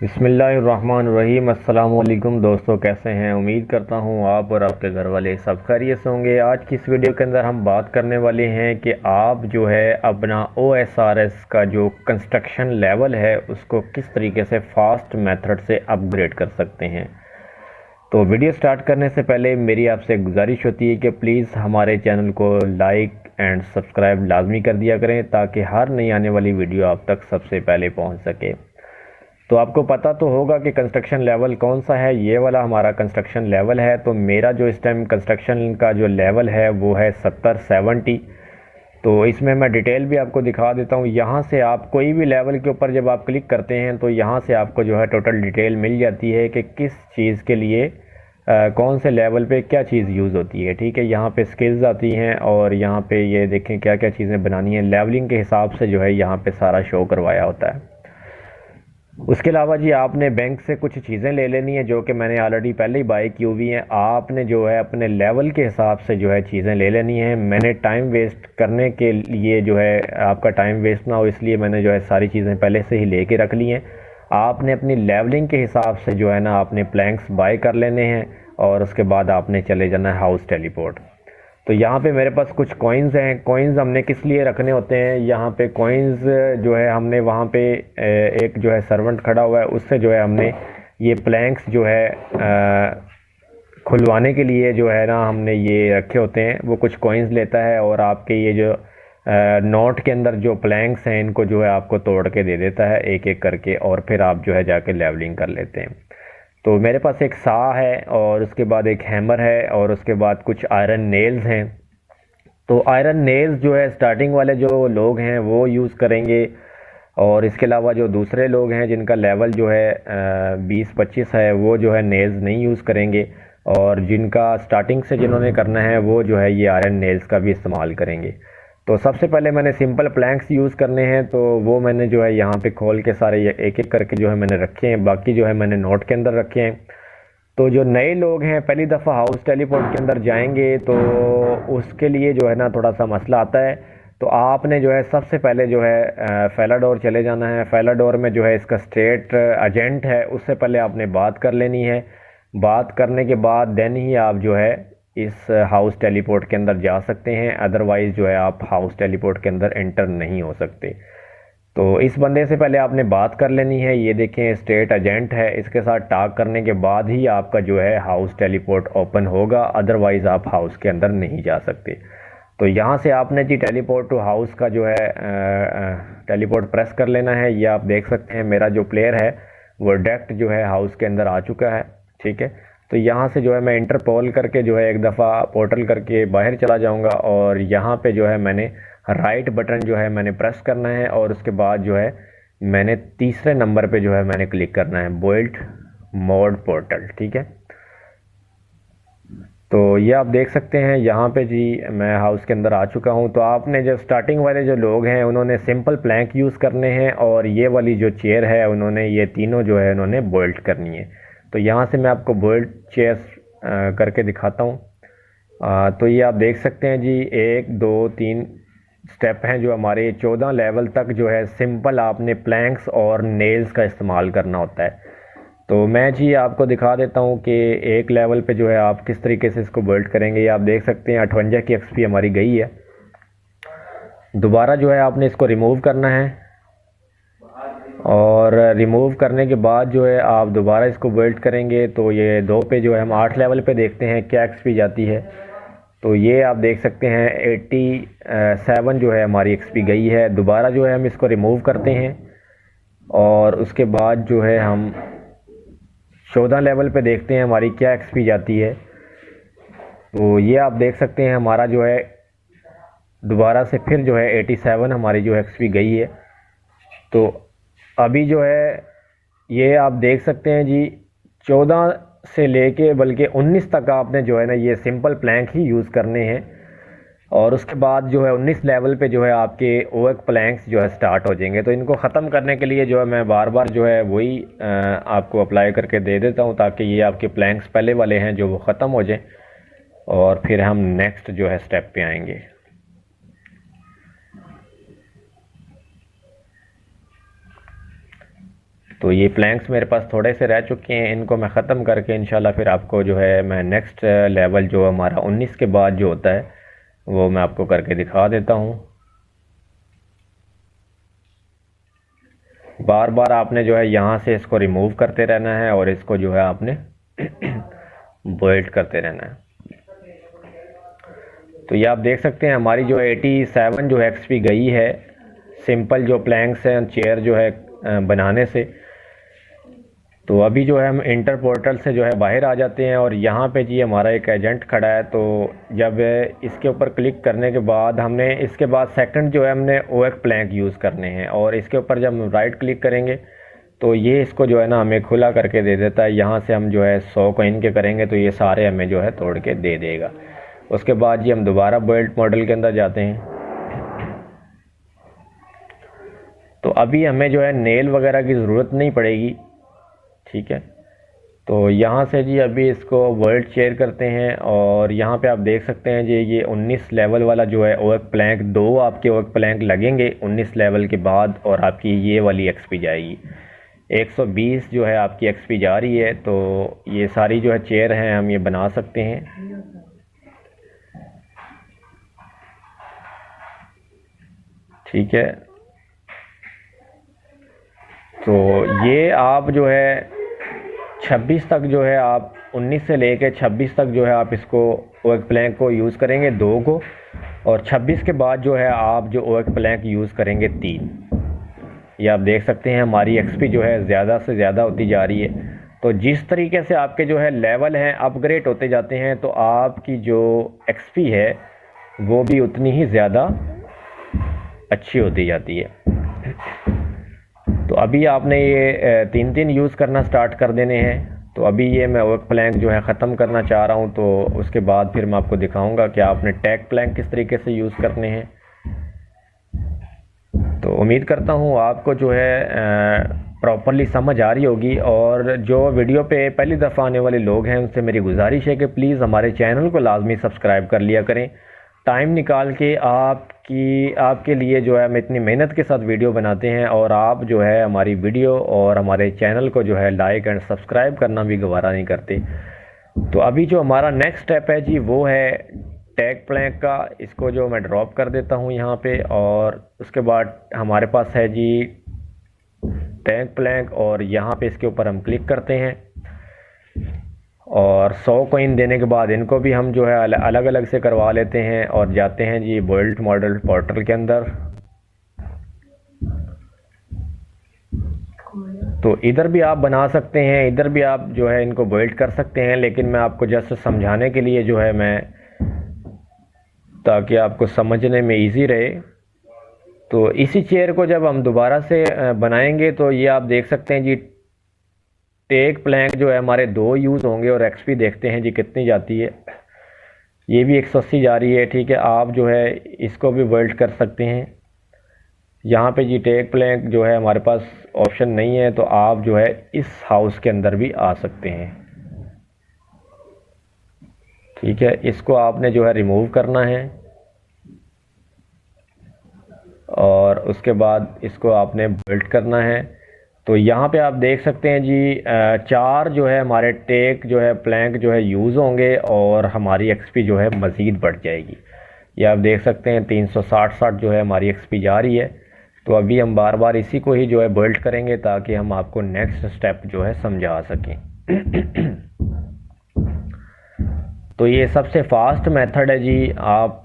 बिस्मिल्लाहिर्रहमानिर्रहीम। अस्सलाम वालेकुम दोस्तों, कैसे हैं? उम्मीद करता हूँ आप और आपके घर वाले सब खैरियत से होंगे। आज की इस वीडियो के अंदर हम बात करने वाले हैं कि आप जो है अपना OSRS का जो कंस्ट्रक्शन लेवल है उसको किस तरीके से फास्ट मेथड से अपग्रेड कर सकते हैं। तो वीडियो स्टार्ट करने से पहले मेरी आपसे गुजारिश होती है कि प्लीज़ हमारे चैनल को लाइक एंड सब्सक्राइब लाजमी कर दिया करें ताकि हर नई आने वाली वीडियो आप तक सबसे पहले पहुंच सके। तो आपको पता तो होगा कि कंस्ट्रक्शन लेवल कौन सा है। ये वाला हमारा कंस्ट्रक्शन लेवल है। तो मेरा जो इस टाइम कंस्ट्रक्शन का जो लेवल है वो है 70-70। तो इसमें मैं डिटेल भी आपको दिखा देता हूँ। यहाँ से आप कोई भी लेवल के ऊपर जब आप क्लिक करते हैं तो यहाँ से आपको जो है टोटल डिटेल मिल जाती है कि किस चीज़ के लिए कौन से लेवल पे क्या चीज़ यूज़ होती है। ठीक है, यहाँ पे स्किल्स आती हैं और यहाँ पे ये देखें क्या क्या चीज़ें बनानी है। लेवलिंग के हिसाब से जो है यहाँ पे सारा शो करवाया होता है। उसके अलावा जी आपने बैंक से कुछ चीज़ें ले लेनी है जो कि मैंने ऑलरेडी पहले ही बाई की हुई हैं। आपने जो है अपने लेवल के हिसाब से जो है चीज़ें ले लेनी है। मैंने टाइम वेस्ट करने के लिए जो है आपका टाइम वेस्ट ना हो इसलिए मैंने जो है सारी चीज़ें पहले से ही लेके रख ली हैं। आपने अपनी लेवलिंग के हिसाब से जो है ना आपने प्लैंक्स बाय कर लेने हैं और उसके बाद आपने चले जाना है हाउस टेलीपोर्ट। तो यहाँ पे मेरे पास कुछ कॉइन्स हैं। कॉइन्स हमने किस लिए रखने होते हैं? यहाँ पे कॉइन्स जो है हमने वहाँ पे एक जो है सर्वेंट खड़ा हुआ है उससे जो है हमने ये प्लैंक्स जो है खुलवाने के लिए जो है ना हमने ये रखे होते हैं। वो कुछ कॉइन्स लेता है और आपके ये जो नोट के अंदर जो प्लैंक्स हैं इनको जो है आपको तोड़ के दे देता है एक एक करके और फिर आप जो है जाके लेवलिंग कर लेते हैं। तो मेरे पास एक सा है और उसके बाद एक हैमर है और उसके बाद कुछ आयरन नेल्स हैं। तो आयरन नेल्स जो है स्टार्टिंग वाले जो लोग हैं वो यूज़ करेंगे और इसके अलावा जो दूसरे लोग हैं जिनका लेवल जो है 20-25 है वो जो है नेल्स नहीं यूज़ करेंगे और जिनका स्टार्टिंग से जिन्होंने करना है वो जो है ये आयरन नेल्स का भी इस्तेमाल करेंगे। तो सबसे पहले मैंने सिंपल प्लैंक्स यूज़ करने हैं तो वो मैंने जो है यहाँ पे खोल के सारे एक एक करके जो है मैंने रखे हैं। बाकी जो है मैंने नोट के अंदर रखे हैं। तो जो नए लोग हैं पहली दफ़ा हाउस टेलीपोर्ट के अंदर जाएंगे तो उसके लिए जो है ना थोड़ा सा मसला आता है। तो आपने जो है सबसे पहले जो है फेलाडोर चले जाना है। फेलाडोर में जो है इसका स्टेट एजेंट है उससे पहले आपने बात कर लेनी है। बात करने के बाद देन ही आप जो है इस हाउस टेलीपोर्ट के अंदर जा सकते हैं। अदरवाइज़ जो है आप हाउस टेलीपोर्ट के अंदर एंटर नहीं हो सकते। तो इस बंदे से पहले आपने बात कर लेनी है। ये देखें स्टेट एजेंट है, इसके साथ टॉक करने के बाद ही आपका जो है हाउस टेलीपोर्ट ओपन होगा। अदरवाइज़ आप हाउस के अंदर नहीं जा सकते। तो यहाँ से आपने जी टेलीपोर्ट टू हाउस का जो है टेलीपोर्ट प्रेस कर लेना है। ये आप देख सकते हैं मेरा जो प्लेयर है वो डायरेक्ट जो है हाउस के अंदर आ चुका है। ठीक है, तो यहाँ से जो है मैं इंटरपोल करके जो है एक दफ़ा पोर्टल करके बाहर चला जाऊँगा और यहाँ पे जो है मैंने राइट बटन जो है मैंने प्रेस करना है और उसके बाद जो है मैंने तीसरे नंबर पे जो है मैंने क्लिक करना है बिल्ड मोड पोर्टल। ठीक है, तो ये आप देख सकते हैं यहाँ पे जी मैं हाउस के अंदर आ चुका हूँ। तो आपने जो स्टार्टिंग वाले जो लोग हैं उन्होंने सिंपल प्लैंक यूज़ करने हैं और ये वाली जो चेयर है उन्होंने ये तीनों जो है उन्होंने बोल्ट करनी है। तो यहाँ से मैं आपको बोल्ट चेयर्स करके दिखाता हूँ। तो ये आप देख सकते हैं जी 1 2 3 स्टेप हैं जो हमारे 14 लेवल तक जो है सिंपल आपने प्लैंक्स और नेल्स का इस्तेमाल करना होता है। तो मैं जी आपको दिखा देता हूँ कि एक लेवल पे जो है आप किस तरीके से इसको बिल्ड करेंगे। ये आप देख सकते हैं 58 की एक्सपी हमारी गई है। दोबारा जो है आपने इसको रिमूव करना है और रिमूव करने के बाद जो है आप दोबारा इसको बिल्ड करेंगे। तो ये 2 पे जो है हम 8 लेवल पे देखते हैं क्या एक्सपी जाती है। तो ये आप देख सकते हैं 87 जो है हमारी एक्सपी गई है। दोबारा जो है हम इसको रिमूव करते हैं और उसके बाद जो है हम 14 लेवल पे देखते हैं हमारी क्या एक्सपी जाती है। तो ये आप देख सकते हैं हमारा जो है दोबारा से फिर जो है 87 हमारी जो एक्सपी गई है। तो अभी जो है ये आप देख सकते हैं जी 14 से लेके बल्कि 19 तक आपने जो है ना ये सिंपल प्लैंक ही यूज़ करने हैं और उसके बाद जो है 19 लेवल पे जो है आपके ओएक प्लैंक्स जो है स्टार्ट हो जाएंगे। तो इनको ख़त्म करने के लिए जो है मैं बार बार जो है वही आपको अप्लाई करके दे देता हूँ ताकि ये आपके प्लैंक्स पहले वाले हैं जो वो ख़त्म हो जाएं और फिर हम नेक्स्ट जो है स्टेप पे आएंगे। तो तो ये प्लैंक्स मेरे पास थोड़े से रह चुके हैं, इनको मैं ख़त्म करके इंशाल्लाह फिर आपको जो है मैं नेक्स्ट लेवल जो हमारा 19 के बाद जो होता है वो मैं आपको करके दिखा देता हूँ। बार बार आपने जो है यहाँ से इसको रिमूव करते रहना है और इसको जो है आपने बॉइल्ड करते रहना है। तो ये आप देख सकते हैं हमारी जो 87 जो एक्सपी गई है सिंपल जो प्लैंक्स हैं चेयर जो है बनाने से। तो अभी जो है हम इंटर पोर्टल से जो है बाहर आ जाते हैं और यहाँ पे जी हमारा एक एजेंट खड़ा है। तो जब इसके ऊपर क्लिक करने के बाद हमने इसके बाद सेकंड जो है हमने ओएक प्लैंक यूज़ करने हैं और इसके ऊपर जब हम राइट क्लिक करेंगे तो ये इसको जो है ना हमें खुला करके दे देता है। यहाँ से हम जो है 100 कॉइन के करेंगे तो ये सारे हमें जो है तोड़ के दे देगा। उसके बाद जी हम दोबारा बिल्ड मॉडल के अंदर जाते हैं। तो अभी हमें जो है नेल वगैरह की ज़रूरत नहीं पड़ेगी, ठीक है। तो यहाँ से जी अभी इसको वर्ल्ड शेयर करते हैं और यहाँ पे आप देख सकते हैं जी ये 19 लेवल वाला जो है ओएक प्लैंक, 2 आपके ओएक प्लैंक लगेंगे 19 लेवल के बाद और आपकी ये वाली एक्सपी जाएगी। 120 जो है आपकी एक्सपी जा रही है। तो ये सारी जो है चेयर हैं हम ये बना सकते हैं। ठीक है, तो ये आप जो है 26 तक जो है आप 19 से लेके 26 तक जो है आप इसको ओएक प्लैंक को यूज़ करेंगे 2 को और 26 के बाद जो है आप जो ओएक प्लैंक यूज़ करेंगे 3। ये आप देख सकते हैं हमारी एक्सपी जो है ज़्यादा से ज़्यादा होती जा रही है। तो जिस तरीके से आपके जो है लेवल हैं अपग्रेड होते जाते हैं तो आपकी जो एक्सपी है वो भी उतनी ही ज़्यादा अच्छी होती जाती है। तो अभी आपने ये 3 यूज़ करना स्टार्ट कर देने हैं। तो अभी ये मैं ओएक प्लैंक जो है ख़त्म करना चाह रहा हूँ, तो उसके बाद फिर मैं आपको दिखाऊंगा कि आपने टैग प्लैंक किस तरीके से यूज़ करने हैं। तो उम्मीद करता हूँ आपको जो है प्रॉपरली समझ आ रही होगी। और जो वीडियो पे पहली दफ़ा आने वाले लोग हैं उनसे मेरी गुजारिश है कि प्लीज़ हमारे चैनल को लाजमी सब्सक्राइब कर लिया करें। टाइम निकाल के आपके लिए जो है हम इतनी मेहनत के साथ वीडियो बनाते हैं और आप जो है हमारी वीडियो और हमारे चैनल को जो है लाइक एंड सब्सक्राइब करना भी गवारा नहीं करते। तो अभी जो हमारा नेक्स्ट स्टेप है जी वो है टैग प्लैंक का। इसको जो मैं ड्रॉप कर देता हूँ यहाँ पे और उसके बाद हमारे पास है जी टैग प्लैंक और यहाँ पे इसके ऊपर हम क्लिक करते हैं और 100 कॉइन देने के बाद इनको भी हम जो है अलग अलग से करवा लेते हैं और जाते हैं जी बिल्ड मॉडल पोर्टल के अंदर। तो इधर भी आप बना सकते हैं, इधर भी आप जो है इनको बिल्ड कर सकते हैं, लेकिन मैं आपको जस्ट समझाने के लिए जो है मैं ताकि आपको समझने में इजी रहे। तो इसी चेयर को जब हम दोबारा से बनाएंगे तो ये आप देख सकते हैं जी टैग प्लैंक जो है हमारे 2 यूज़ होंगे और एक्सपी देखते हैं जी कितनी जाती है। ये भी 180 जा रही है, ठीक है। आप जो है इसको भी बिल्ड कर सकते हैं। यहाँ पे जी टैग प्लैंक जो है हमारे पास ऑप्शन नहीं है तो आप जो है इस हाउस के अंदर भी आ सकते हैं, ठीक है। इसको आपने जो है रिमूव करना है और उसके बाद इसको आपने बिल्ड करना है। तो यहाँ पे आप देख सकते हैं जी 4 जो है हमारे टैग जो है प्लैंक जो है यूज़ होंगे और हमारी एक्सपी जो है मज़ीद बढ़ जाएगी। ये आप देख सकते हैं 360 जो है हमारी एक्सपी जा रही है। तो अभी हम बार बार इसी को ही जो है बिल्ड करेंगे ताकि हम आपको नेक्स्ट स्टेप जो है समझा सकें। तो ये सबसे फास्ट मेथड है जी आप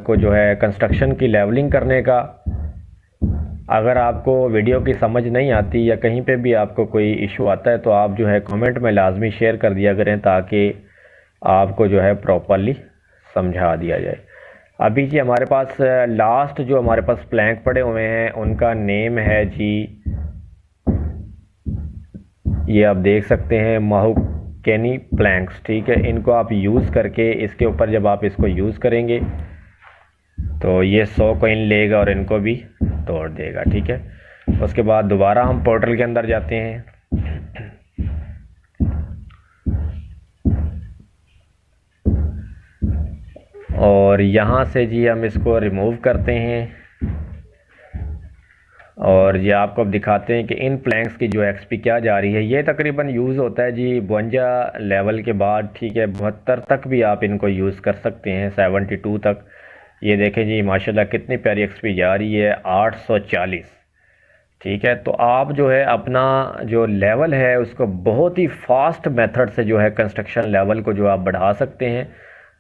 को जो है कंस्ट्रक्शन की लेवलिंग करने का। अगर आपको वीडियो की समझ नहीं आती या कहीं पे भी आपको कोई इशू आता है तो आप जो है कमेंट में लाजमी शेयर कर दिया करें ताकि आपको जो है प्रॉपरली समझा दिया जाए। अभी जी हमारे पास लास्ट जो हमारे पास प्लैंक पड़े हुए हैं उनका नेम है जी, ये आप देख सकते हैं महुकेनी प्लैंक्स, ठीक है। इनको आप यूज़ करके इसके ऊपर जब आप इसको यूज़ करेंगे तो ये 100 कॉइन लेगा और इनको भी तोड़ देगा, ठीक है। उसके बाद दोबारा हम पोर्टल के अंदर जाते हैं और यहाँ से जी हम इसको रिमूव करते हैं और ये आपको अब दिखाते हैं कि इन प्लैंक्स की जो एक्सपी क्या जा रही है। ये तकरीबन यूज़ होता है जी 52 लेवल के बाद, ठीक है, 72 तक भी आप इनको यूज़ कर सकते हैं, 72 तक। ये देखें जी माशाल्लाह कितनी प्यारी एक्सपी जा रही है, 840। ठीक है, तो आप जो है अपना जो लेवल है उसको बहुत ही फास्ट मेथड से जो है कंस्ट्रक्शन लेवल को जो आप बढ़ा सकते हैं।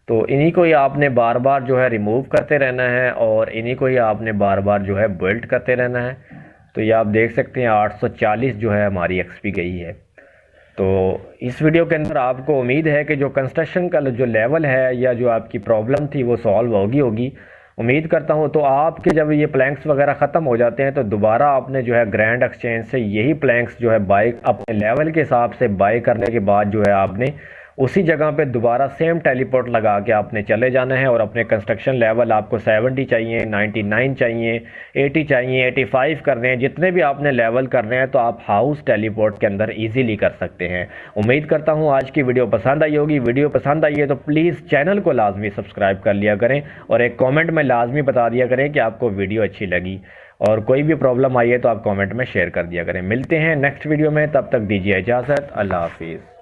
तो इन्हीं को ही आपने बार बार जो है रिमूव करते रहना है और इन्हीं को ही आपने बार बार जो है बिल्ड करते रहना है। तो ये आप देख सकते हैं 840 जो है हमारी एक्सपी गई है। तो इस वीडियो के अंदर आपको उम्मीद है कि जो कंस्ट्रक्शन का जो लेवल है या जो आपकी प्रॉब्लम थी वो सॉल्व होगी। उम्मीद करता हूँ तो आपके जब ये प्लैंक्स वगैरह ख़त्म हो जाते हैं तो दोबारा आपने जो है ग्रैंड एक्सचेंज से यही प्लैंक्स जो है बाय अपने लेवल के हिसाब से बाय करने के बाद जो है आपने उसी जगह पे दोबारा सेम टेलीपोर्ट लगा के आपने चले जाना है और अपने कंस्ट्रक्शन लेवल आपको 70 चाहिए, 99 चाहिए, 80 चाहिए, 85 करने हैं, जितने भी आपने लेवल करने हैं तो आप हाउस टेलीपोर्ट के अंदर इजीली कर सकते हैं। उम्मीद करता हूँ आज की वीडियो पसंद आई होगी। वीडियो पसंद आई है तो प्लीज़ चैनल को लाजमी सब्सक्राइब कर लिया करें और एक कॉमेंट में लाजमी बता दिया करें कि आपको वीडियो अच्छी लगी। और कोई भी प्रॉब्लम आई है तो आप कॉमेंट में शेयर कर दिया करें। मिलते हैं नेक्स्ट वीडियो में, तब तक दीजिए इजाज़त। अल्लाह हाफिज़।